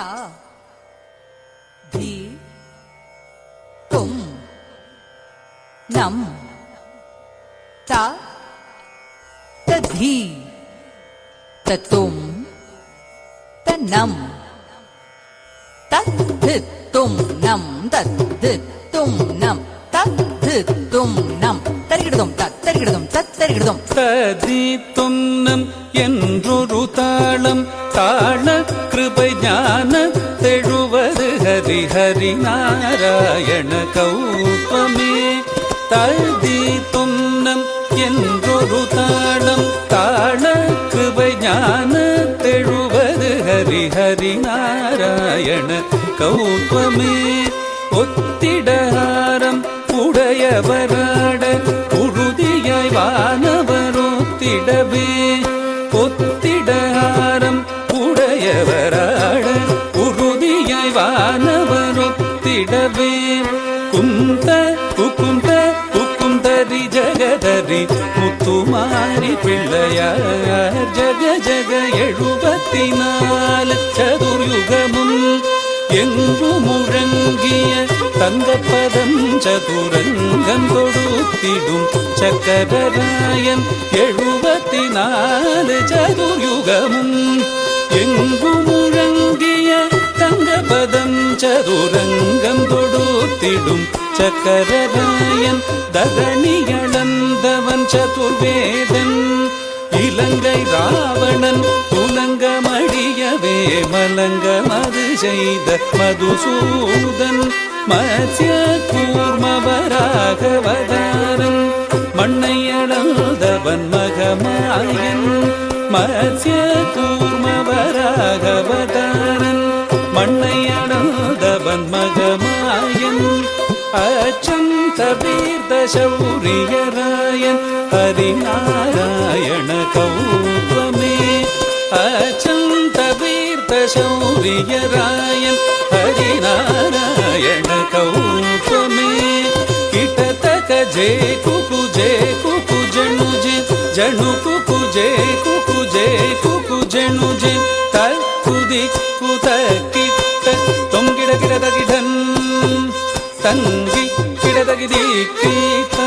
ता धी तुम नम ता तधी तुम तनम तद्ध तुम नम तद्ध तुम नम तद्ध तुम नम तरिगिडुम तरिगिडुम तरिगिडुम तदी तुम नम என்றொரு தாளம் தாள கிருபை ஞான தெழுவது ஹரி ஹரி நாராயண கௌபமே ததி துன்னம் என்றொரு தாளம் தாள கிருபை ஞான தெழுவது ஹரி ஹரி நாராயண கௌபமே ஒத்திடஹாரம் உடையவராட உறுதியாய் வானவரொத்திடவே ஒத்திடஹாரம் உடையவராட உறுதியாய் வானவரொத்திடவே குந்த குக்குந்தரி ஜகதரி முத்துமாரி பிள்ளையார் ஜக ஜக 74 சதுர்யுகமும் எங்கு முழங்கிய தங்கப்பதம் சதுரங்கம் கொடுத்திடும் சக்கரராயன் 74 சதுர்யுகமும் எங்கு முழங்கிய தங்கப்பதம் சதுரங்கம் கொடுத்திடும் சக்கரராயன் தரணியளந்தவன் சதுர்வேதன் இலங்கை ராவணன் துலங்கமடியவே மலங்கமது செய்த மதுசூதன் மத்ய கூர்மவராகவதாரன் மண்ணையளந்தவன் மகமாயன் மத்ய கூர்மவராகவதாரன் மண்ணையளந்தவன் மகமாயன் அச்சம் தபீர்த்த சௌரியராயன் ஹரிநாராயண கௌபமே அச்சந்த வீர்த்த சௌரியராயன் ஹரிநாராயண கௌபமே கிட்டத்தக ஜே குகு ஜணுஜி ஜணு குகு ஜணுஜி தக்குதி குதக்கிட்ட தொங்கிட கிடதகிடன் தங்கி கிடதகிதி கீத